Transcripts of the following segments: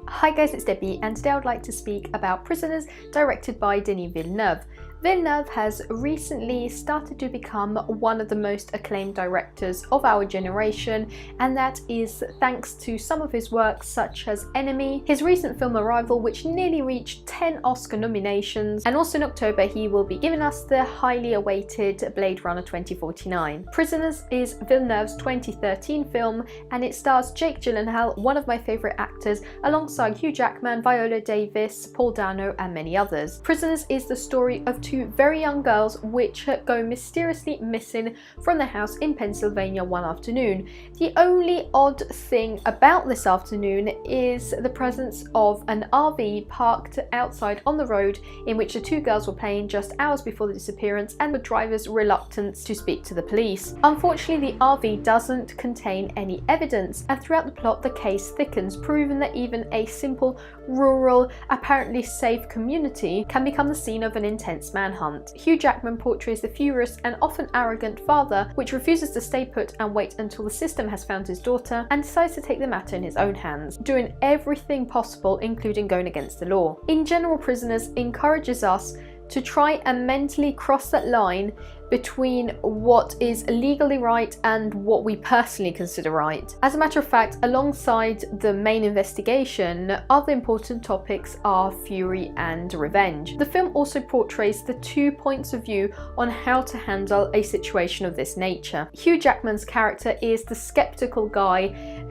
Hi guys, it's Debbie, and today I would like to speak about Prisoners, directed by Denis Villeneuve. Villeneuve has recently started to become one of the most acclaimed directors of our generation, and that is thanks to some of his works such as Enemy, his recent film Arrival, which nearly reached 10 Oscar nominations, and also in October he will be giving us the highly awaited Blade Runner 2049. Prisoners is Villeneuve's 2013 film, and it stars Jake Gyllenhaal, one of my favourite actors, alongside Hugh Jackman, Viola Davis, Paul Dano and many others. Prisoners is the story of two very young girls which go mysteriously missing from their house in Pennsylvania one afternoon. The only odd thing about this afternoon is the presence of an RV parked outside on the road in which the two girls were playing just hours before the disappearance, and the driver's reluctance to speak to the police. Unfortunately, the RV doesn't contain any evidence, and throughout the plot the case thickens, proving that even a simple, rural, apparently safe community can become the scene of an intense manhunt. Hugh Jackman portrays the furious and often arrogant father, which refuses to stay put and wait until the system has found his daughter, and decides to take the matter in his own hands, doing everything possible, including going against the law. In general, Prisoners encourages us to try and mentally cross that line between what is legally right and what we personally consider right. As a matter of fact, alongside the main investigation, other important topics are fury and revenge. The film also portrays the two points of view on how to handle a situation of this nature. Hugh Jackman's character is the skeptical guy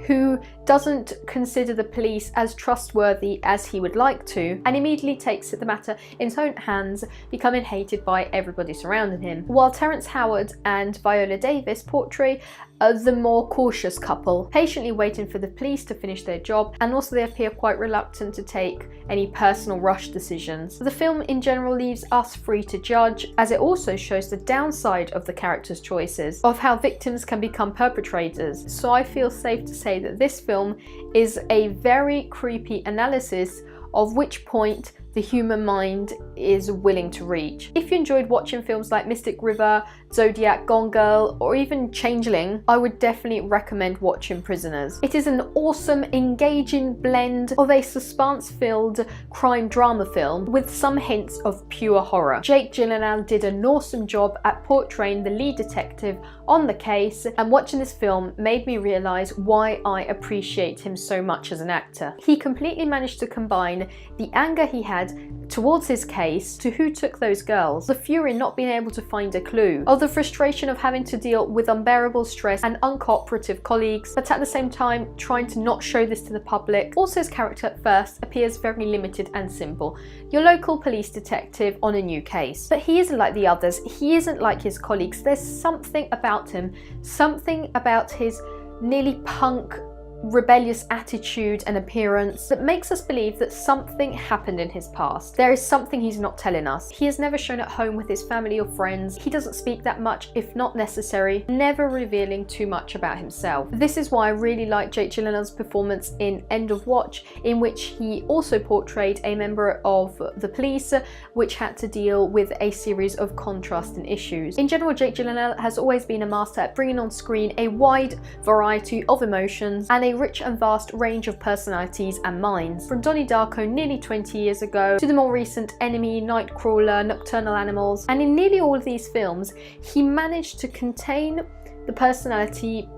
who doesn't consider the police as trustworthy as he would like to, and immediately takes the matter in his own hands, becoming hated by everybody surrounding him. While Terrence Howard and Viola Davis portray the more cautious couple, patiently waiting for the police to finish their job, and also they appear quite reluctant to take any personal rush decisions. The film in general leaves us free to judge, as it also shows the downside of the characters' choices, of how victims can become perpetrators. So I feel safe to say that this film is a very creepy analysis of which point the human mind is willing to reach. If you enjoyed watching films like Mystic River, Zodiac, Gone Girl, or even Changeling, I would definitely recommend watching Prisoners. It is an awesome, engaging blend of a suspense-filled crime drama film with some hints of pure horror. Jake Gyllenhaal did an awesome job at portraying the lead detective on the case, and watching this film made me realise why I appreciate him so much as an actor. He completely managed to combine the anger he had towards his case to who took those girls, the fury not being able to find a clue, or the frustration of having to deal with unbearable stress and uncooperative colleagues, but at the same time trying to not show this to the public. Also, his character at first appears very limited and simple, your local police detective on a new case. But he isn't like the others, he isn't like his colleagues. There's something about him, something about his nearly punk, rebellious attitude and appearance that makes us believe that something happened in his past. There is something he's not telling us. He is never shown at home with his family or friends. He doesn't speak that much if not necessary, never revealing too much about himself. This is why I really like Jake Gyllenhaal's performance in End of Watch, in which he also portrayed a member of the police which had to deal with a series of contrasting issues. In general, Jake Gyllenhaal has always been a master at bringing on screen a wide variety of emotions and a rich and vast range of personalities and minds. From Donnie Darko nearly 20 years ago to the more recent Enemy, Nightcrawler, Nocturnal Animals, and in nearly all of these films he managed to contain the personality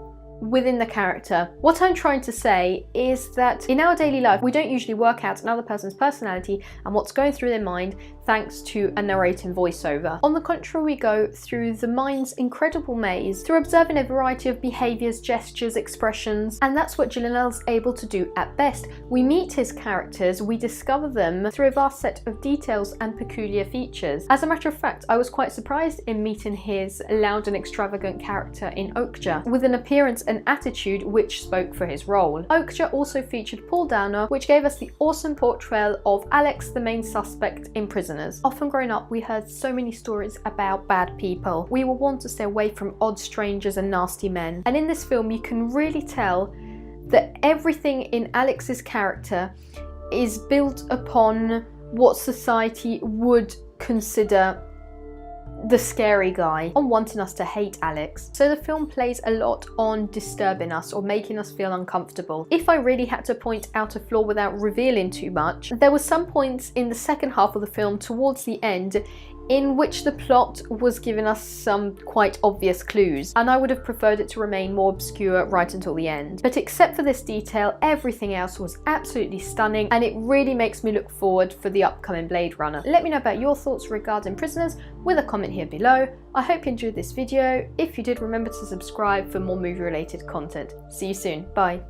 within the character. What I'm trying to say is that in our daily life we don't usually work out another person's personality and what's going through their mind thanks to a narrating voiceover. On the contrary, we go through the mind's incredible maze through observing a variety of behaviours, gestures, expressions, and that's what Gyllenhaal's able to do at best. We meet his characters, we discover them through a vast set of details and peculiar features. As a matter of fact, I was quite surprised in meeting his loud and extravagant character in Okja, with an appearance and attitude which spoke for his role. Okja also featured Paul Dano, which gave us the awesome portrayal of Alex, the main suspect in Prisoners. Often growing up, we heard so many stories about bad people. We were warned to stay away from odd strangers and nasty men. And in this film, you can really tell that everything in Alex's character is built upon what society would consider the scary guy, on wanting us to hate Alex. So the film plays a lot on disturbing us or making us feel uncomfortable. If I really had to point out a flaw without revealing too much, there were some points in the second half of the film towards the end in which the plot was giving us some quite obvious clues, and I would have preferred it to remain more obscure right until the end. But except for this detail, everything else was absolutely stunning, and it really makes me look forward for the upcoming Blade Runner. Let me know about your thoughts regarding Prisoners with a comment here below. I hope you enjoyed this video. If you did, remember to subscribe for more movie related content. See you soon. Bye.